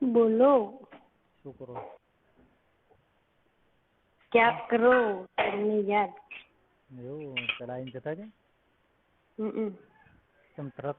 બોલો શું કરો? ક્યાં કરો તમને યાદ? એવું ચડાઈને જતા છે? કેમ તરત?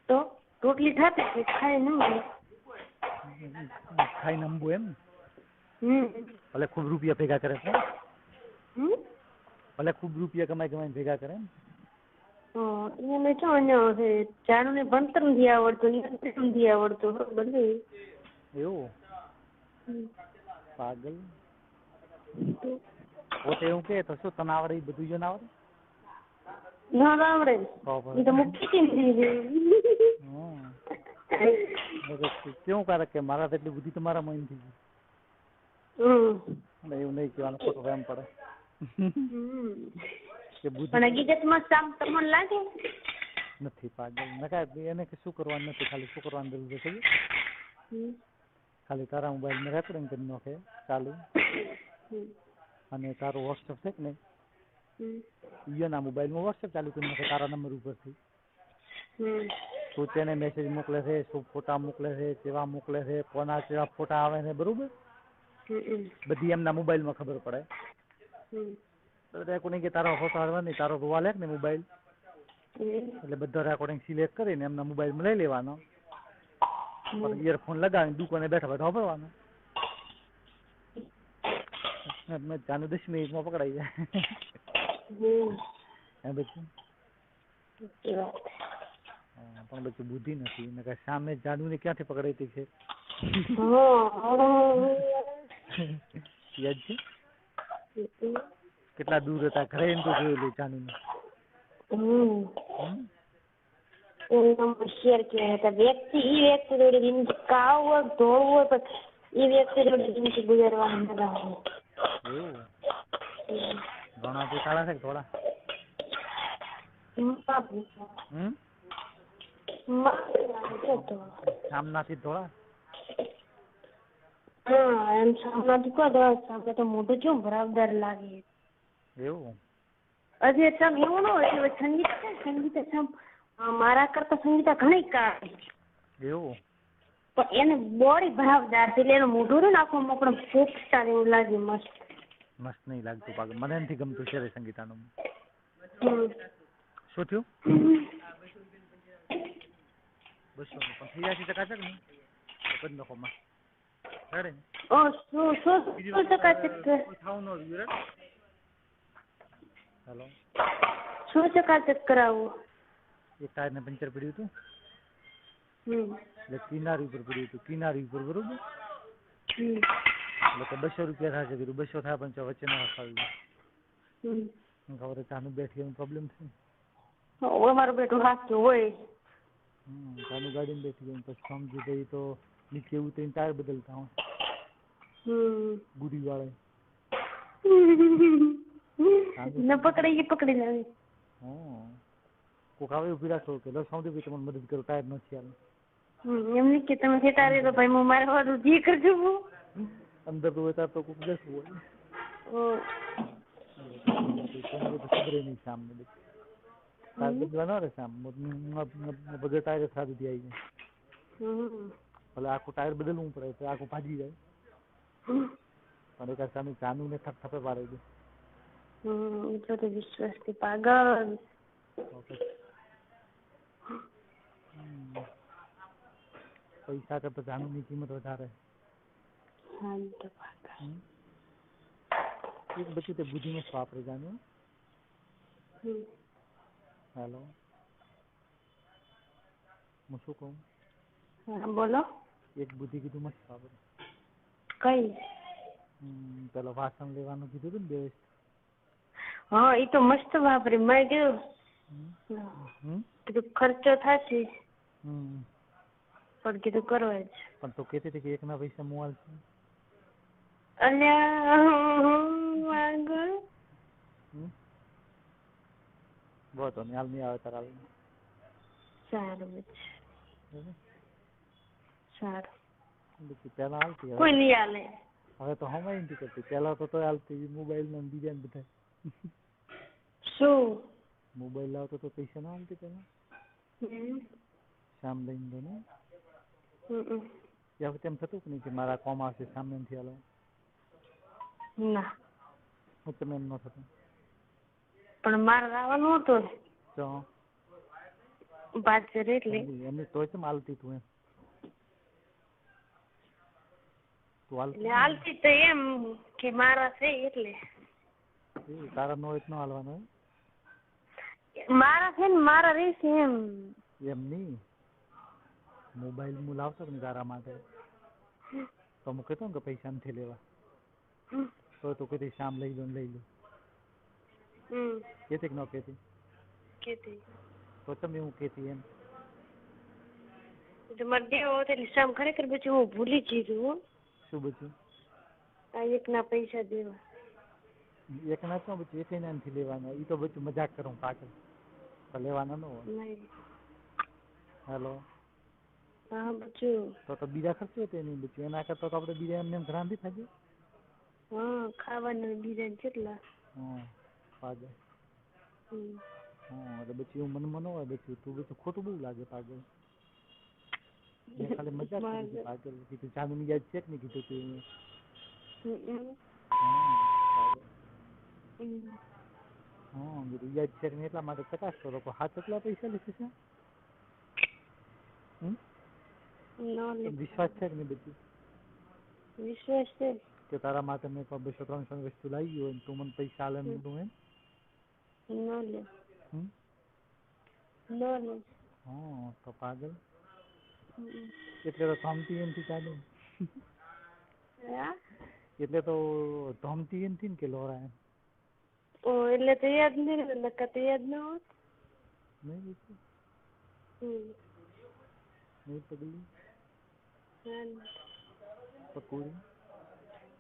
તો રોટલી થાતી છે ખાઈ ન ખાઈને અંબુ એમ? ભલે ખૂબ રૂપિયા ભેગા કરે છે? ભલે ખૂબ રૂપિયા કમાઈને ભેગા કરે એમ? એને જો અહીંયા છે જાણું ને ભણતર નથી આવડતું, નથી આવડતું બરોબર ને. એવું? પાગલ. પોતે એવું કે તો શું તને આવડે એ બધું જો ના આવડે? ના આવડે એ તો મૂકી કેવું કરે કે મારા એટલી બુદ્ધિ તમારા માં નથી. એવું નહીં કહેવાનું, ખોટું એમ પડે. પણ હકીકતમાં સામ તમને લાગે નથી પાગલ નકા એને શું કરવાનું નથી, ખાલી શું કરવાનું જરૂર છે ખાલી તારા મોબાઈલમાં રેકોર્ડિંગ કરી નાખે ચાલુ અને તારું વોટ્સએપ છે કે નહીં એના મોબાઈલમાં વોટ્સએપ ચાલુ કરી નાખે તારા નંબર ઉપરથી. તું તેને મેસેજ મોકલે છે, શું ફોટા મોકલે છે, કેવા મોકલે છે, કોના કેવા ફોટા આવે છે, બરોબર બધી એમના મોબાઈલમાં ખબર પડે. રેકોર્ડિંગ કે તારો ફોટો આવવા નહીં, તારો રોવા લે ને મોબાઈલ એટલે બધા રેકોર્ડિંગ સિલેક્ટ કરીને એમના મોબાઈલમાં લઈ લેવાનો, ઇયરફોન લગાવીને દુકાને બેઠા બેઠા સાંભળવાનો. જાનું 10 મિનિટમાં પકડાઈ જાય. પણ બચ્ચું બુદ્ધિ નથી ને સામે જાદુ ને ક્યાંથી પકડાઈ છે? યાદ છે કેટલા દૂર હતા ઘરે એમ તો જોયેલું જાનુ ને. શેર કે વ્યક્તિ એ વ્યક્તિ જોડે જિંદગી કાવ હોય ધોળ હોય પણ એ વ્યક્તિ જોડે જિંદગી ગુજારવાની મજા આવે. એવું ઘણા ભૂસાળા છે કે થોડા? સામનાથી થોડા? એમ સામનાથી કહો સામે તો મોઢું કેવું બરાબર લાગે. એવું હજી સમ એવું ન હોય સંગીત છે, સંગીત મારા કરતા સંગીતા ઘણી કાઢે. એવું પણ એને બોડી ભરાવદાર છે એટલે એનું મોઢું ને આખું આપણે પોપટા એવું લાગે મસ્ત. મસ્ત નહીં લાગતું પાગલ, મને નથી ગમતું છે સંગીતાનું. શું થયું? 200 પણ થઈ જાય છે ચકાચક નહીં પદ નખોમાં રેડે શું ચકાચક હેલો શું ચકાચક કરાવવું? એક ટાયર ને પંચર પડ્યું હતું એટલે કિનારી ઉપર પડ્યું હતું, કિનારી ઉપર બરોબર એટલે કે 200 રૂપિયા થશે, કીધું 200 થાય પણ વચ્ચે ના ફાવી ખબર ચાનું બેઠી એમ પ્રોબ્લેમ છે. અમારું બેટું હાથું હોય ચાનું ગાડીમાં બેઠી ગયું પછી સમજી ગઈ તો નીચે ઉતરીને ટાયર બદલતા હોય ગુડી વાળે ન પકડી લાવી. કોક આવે ઉભી રાખો કે લો સૌથી ભાઈ તમને મદદ કરો ટાયર નથી આવે એમની કે તમે ખેતા તો ભાઈ હું મારે વાળું જે કરજો અંદર તો હોય તો કોક બેસવું હોય ખબર નહીં સામને ટાયર બદલા ના રે સામ બગર ટાયર સારું આવી જાય ભલે આખું ટાયર બદલવું પડે તો આખું ભાજી જાય પણ એક ચાનું ને થપે પાડે છે. એટલો તો વિશ્વાસ થી પાગલ. પૈસા કરતા જાનું ની કિંમત વધારે. એક બચ્ચું તે બુદ્ધિ માં વાપરે જાનું. હેલો હું શું કહું? બોલો. એક બુદ્ધિ કીધું મસ્ત વાપરે. કઈ? પેલો વાસણ લેવાનું કીધું હતું ને બે. હા એ તો મસ્ત વાપરે. મેં કીધું ખર્ચો થશે પણ કીધું કરો જ. પણ તો કેતી હતી કે એક ના પૈસા મોવાલ છે. બહુ તો હાલ નહીં આવે તારા સારું સારું પેલા હાલતી કોઈ નહીં હાલે હવે તો હમાય નથી કરતી. પેલા તો હાલતી મોબાઈલ ને બીજા ને બધા શું મોબાઈલ લાવતો તો પૈસા ના હાલતી પેલા શામ લઈને ત્યાં તેમ થતું કે નહીં કે મારા કોમ આવશે સામેથી હાલો? ના, હું તમે એમ ન થતું? પણ મારે આવવાનું હતું ને તો બાજર એટલે એમને તોય કેમ હાલતી તું એમ? તું હાલતી એટલે હાલતી તો એમ કે મારા છે એટલે તારા નો હોય ન હાલવાનું મારા છે ને મારા રહેશે એમ. એમ નહીં, મોબાઈલ હું લાવતો ને તારા માટે તો હું કહેતો ને કે પૈસા નથી લેવા, તો તું કહેતી શામ લઈ લો ને લઈ લો, કહેતી કે ન કહેતી? કેતી તો તમે એવું કહેતી એમ? મારે દેવો હતો એટલે શામ ખરેખર પછી હું ભૂલી જીધું. શું બચ્યું? આ એકના પૈસા દેવા. એક ના તો બચ્યું, એક ના નથી લેવાના. એ તો બચ્યું મજાક કરું પાછળ, તો લેવાના ન હોય. હેલો, હા બચ્યું. તો બીજા ખર્ચો તે નહીં બચ્યું, એના કરતા તો આપણે બીજા એમને ઘણા નથી થાય. હા, ખાવાના બીજા કેટલા. હા પાગલ. હા એટલે બચ્યું એવું મનમાં ન હોય બચ્યું, તું બચ્યું ખોટું બહુ લાગે પાગલ. મેં ખાલી મજાક કરી હતી પાગલ, કીધું જાનુ યાદ છે કે નહીં કીધું તું. હા કીધું યાદ છે ને એટલા માટે ચકાસતો હતો. હાથ કેટલા પૈસા લીધે છે? વિશ્વાસ છે કે નહીં બચ્યું? વિશ્વાસ છે કે તારા માટે મેં 200-300 વસ્તુ લાવી હોય ને તું મને પૈસા આલે ને તું એમ? ન લે. ન લે. હા તો પાગલ. એટલે તો ધમતી એમથી ચાલે. એટલે તો ધમતી એમથી ને કે લોરા એમ. ઓ એટલે તો યાદ નહીં રહે, નકર તો યાદ ન હોત. નહીં બચ્યું? નહીં પગલી? પકોડી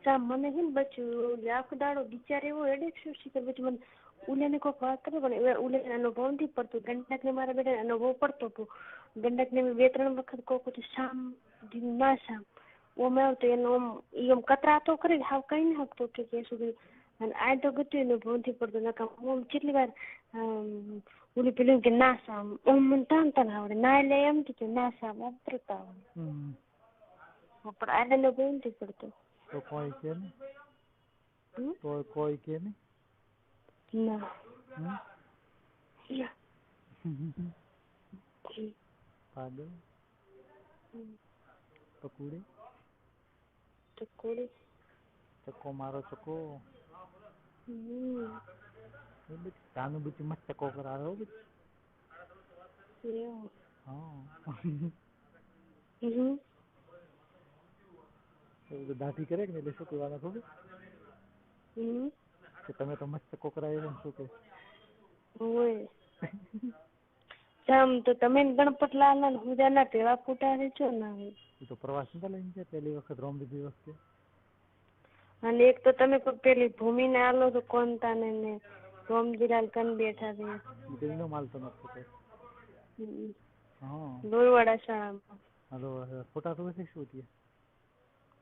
સા મને છે ને બચ્યું આખો દાડો બિચારે એવો હેડેક શું શીખર બચ્યું મને ઉલેને કોઈક વાત કરે પણ ઉલે અનુભવ નથી પડતો. ગંડક ને મારા બેટા અનુભવ પડતો હતો. ગંડક ને 2-3 વખત કોઈ શામ ના શામ ઓમ આવતો એનો એમ કતરાતો કરે હાવ કઈ ન હકતો કે સુધી. અને આ તો ગતું અનુભવ નથી પડતો. નકા ઓમ કેટલી વાર ઓલી પેલું કે ના શામ ઓમ મને તાન આવડે ના લે એમ કે ના શામ અતરતા આવડે. પણ આ અનુભવ નથી પડતો. તો કોઈ કે ને? તો કોઈ કે ને? ના. પાગલ. પકોડી ચકોડી ચક્કો મારો ચક્કો. તાનું બીજું મસ્ત ચક્કો કરાવે હો બીજું. હા. દાઢી કરે કે ને એટલે શું કહેવાના ખબર? કે તમે તો મસ્ત ચક્કો કરાવ્યો શું કે? જામ તો તમે ગણપતલાલ ને હુજાના તેવા ફૂટા છો ના હોય. એ તો પ્રવાસ નતા લઈને ગયા પહેલી વખત રોમ બીજી વખતે? અને એક તો તમે કોઈ પેલી ભૂમિને આલો તો કોનતાને ને રોમજીલાલ કન બેઠા છે. એ તો એનો માલ તો નથી. હા. ડોલવાડા શાળામાં. હાલો ફોટા તો હશે શું ત્યાં?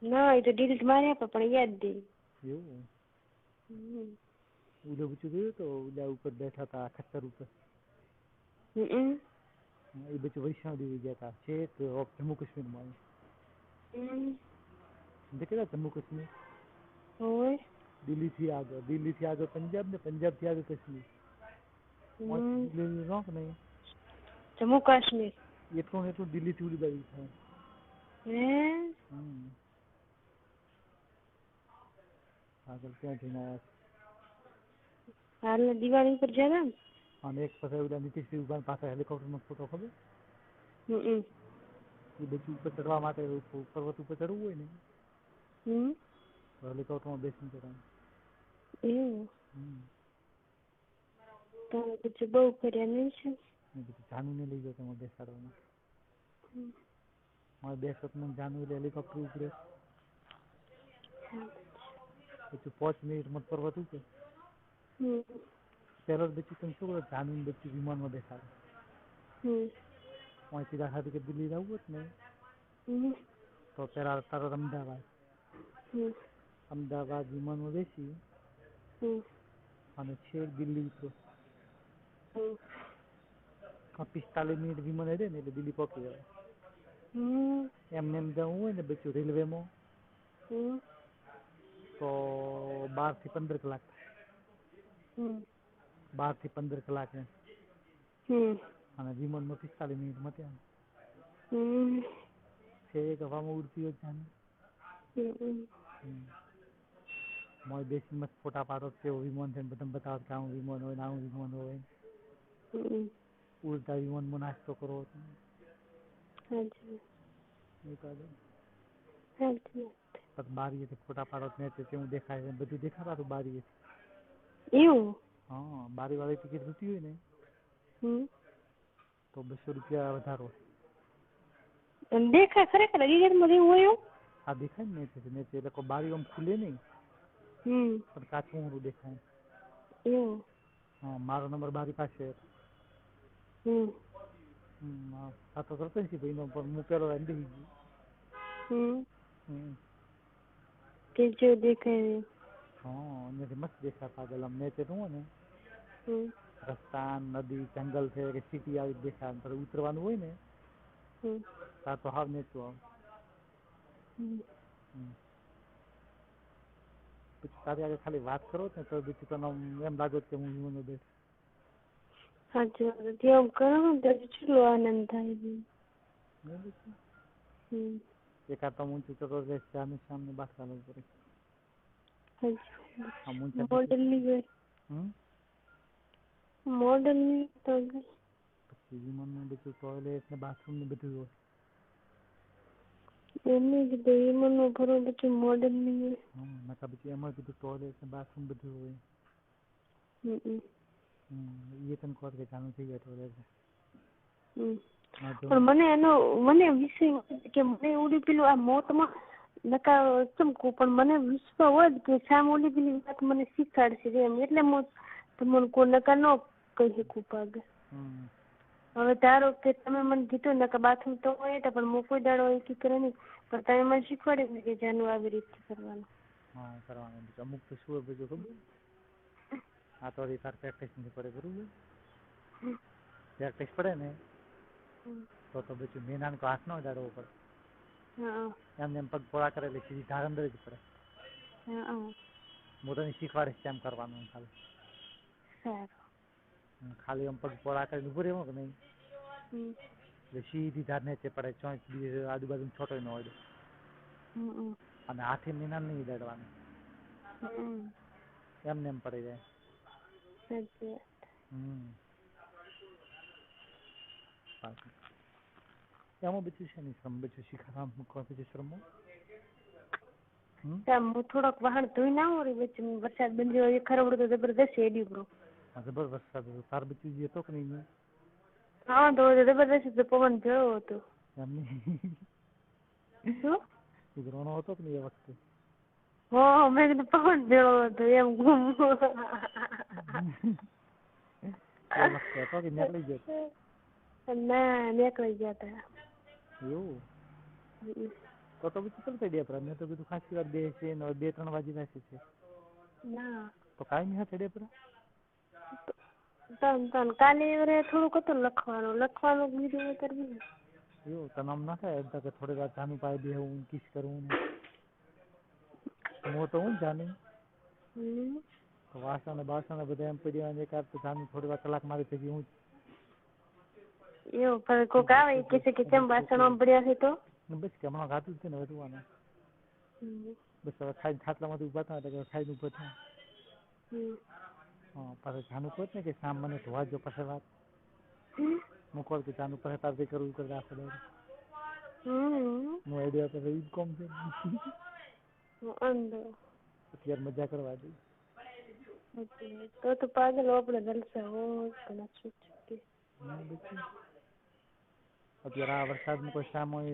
ના એ તો ડિલીટ માર્યા પણ યાદ દે. એવું? ઉલે પૂછ્યું ગયું તો ઉલા ઉપર બેઠા હતા ખચ્ચર ઉપર. એ બધું વૈષ્ણવ દેવી ગયા હતા છે જમ્મુ કાશ્મીરમાં. કેટલા જમ્મુ કાશ્મીર? દિલ્હી થી આગળ પંજાબ ને પંજાબ થી આગળ કાશ્મીર. નહીં જમ્મુ કાશ્મીર એટલું દિલ્હી થી ઉડી બાજુ થાય. આગળ ક્યાં જઈને આવ્યા? હાલ દિવાળી પર ગયા ને. અને એક પછી નીતિશ પાસે હેલિકોપ્ટર નો ફોટો ખબર? એ બધું ઉપર ચડવા માટે પર્વત ઉપર ચડવું હોય ને હેલિકોપ્ટરમાં બેસીને ચડવાનું. પછી બહુ ફર્યા નહીં છે. જાનુને લઈ ગયો તમે બેસાડવામાં. મારે 2 સપનું જાનુ એટલે હેલિકોપ્ટર ઉપરે. પછી 5 મિનિટમાં પર્વત ઉપર. પેલો બચ્ચું તમે શું કરો જાનુ બચ્ચું વિમાનમાં બેસાડે. અહીંથી દાખલા તરીકે દિલ્હી જવું હોત ને તો પેલા તરત અમદાવાદ વિમાનમાં બેસી અને છેક દિલ્હી ઉતરો. 45 મિનિટ વિમાન હેડે ને એટલે દિલ્હી પહોંચી જાય. એમને એમ જવું હોય ને બચ્ચું રેલવેમાં તો 12 થી 15 કલાક થાય. 12 થી 15 કલાક એમ. અને વિમાનમાં 45 મિનિટમાં ત્યાં. છે એક હવામાં ઉડતી હોય જાને. મોય બેસીને મસ્ત ફોટા પાડો કેવું વિમાન છે બધા બતાવો કે આવું વિમાન હોય ને આવું વિમાન હોય. ઉડતા વિમાનમાં નાસ્તો કરવો. પછી બારીએથી ફોટા પાડો ને કેવું દેખાય બધું દેખાડું બારીએથી. એવું? હા, બારીવાળી ટિકિટ લીધી હોય ને તો 200 રૂપિયા વધારે હોય. દેખાય ખરેખર રિયલમાં એવું હોય એવું? હા દેખાય ને નીચે એ લોકો બારી આમ ખુલે નહીં. પણ કાચું ઊંડું દેખાય. એવું? હા, મારો નંબર બારી પાસે હતો. આ તો ભાઈનો પણ હું પેલો બેસી ગયો. કે જો દેખાય. હા, અહીંયાથી મસ્ત દેખાય પાગલ આમ નીચે હોય ને. રસ્તા, નદી, જંગલ છે કે સિટી આવી દેખાય. પછી ઉતરવાનું હોય ને ત્યાં તો હાવ નીચું આવે. પછી તારી આગળ ખાલી વાત કરો ને તો બીજું તને એમ લાગે કે હું વિમાનમાં બેઠો. સાચી વાત. જેવું કરો ને ત્યારે કેટલો આનંદ થાય. એકાદ તો ઊંચું ચડો રહે સામે સામે બાત કરવી પડે. મોડલની તો પછી વિમાનમાં બધું ટોયલેટ ને બાથરૂમ ને બધું હોય. એમને કીધું વિમાનમાં ફરવા બધું મોડલની હોય. નકા પછી એમાં બધું ટોયલેટ ને બાથરૂમ બધું હોય. એ તને કહો કે ચાલુ થઈ જાય ટોયલેટ. પણ મને વિષય કે મને ઓલી પેલું આ મોતમાં નકા ચમકું પણ મને વિશ્વાસ હોય કે સામ ઓલી પેલી વાત મને શીખાડશે એમ એટલે હું તમને કોઈ નકા ન કહી શકું પાગે. હવે ધારો કે તમે મને કીધું ને કે બાથરૂમ તો હોય પણ હું કોઈ દાડો એ કરે નહીં પણ તમે મને શીખવાડ્યું કે જાનું આવી રીતે કરવાનું. હા કરવાનું અમુક તો શું બધું ખબર આ તો તાર પ્રેક્ટિસ નથી પડે બરોબર. પ્રેક્ટિસ પડે ને તો પછી મેનાન હાથ ન ઉડાડવો પડે. એમને એમ પગ પોળા કરે એટલે સીધી ધાર અંદર જ પડે. હું તને શીખવાડીશ કેમ કરવાનું ખાલી. ખાલી આમ પગ પોળા કરીને ઉભું રહેવું કે નહીં એટલે સીધી ધાર નીચે પડે આજુબાજુ છોટો ન હોય. અને હાથે મેનાન નહીં ઉડાડવાનું. એમને એમ પડી જાય. એમાં બધું છે ને બધું શીખવા મૂકવા બધું શ્રમો. હું થોડોક વાહન ધોઈ ના આવું વચ્ચે વરસાદ બંધ થયો ખરવડો તો જબરદસ્ત હેડી બ્રો. જબરદસ્ત વરસાદ તાર બચ્ચું જે હતો કે નહીં. હા તો જબરદસ્ત પવન થયો હતો. શું? રોણો હતો કે નહીં એ વખતે. હા મેં કીધું પવન થયો હતો એમ ઘૂમ. એ વખતે હતો કે નીકળી ગયો. ના નીકળી ગયા હતા. એવું. તો પછી ચાલ ડે પર મેં તો કીધું ખાસી વાર 2-3 વાગી નાખી છે. ના. તો કાઈ નહીં ચડે પર. કાલે થોડુંક હતું લખવાનું બીજું કરવું. એવું તને આમ ના થાય કે થોડી વાર જાનું પાઈ દે હું કિસ કરું ને. હું તો હું જાની. વાસણ બધા એમ પડ્યા એકાદ જાનું થોડી વાર કલાક મારી થઈ હું. એવું પણ કોક આવે કે છે કે કેમ વાસણ પડ્યા છે તો. બસ કે હમણાં ગાતું છે ને વધવાનું. બસ હવે ખાઈ ખાટલામાંથી ઉભા થાય એટલે ખાઈને ઉભા થાય. હા પાછું જાનું કહો ને કે શામ મને ધોવા જો પાસે વાત. મૂકવા કે જાનું પાસે તારથી કરવું કરે રાખો. હું આઈડિયા તો રહી જ કોમ છે. અત્યારે મજા કરવા દે. તો પાગલ આપણે જલસા હોય. અત્યારે આ વરસાદમાં કોઈ સામ હોય.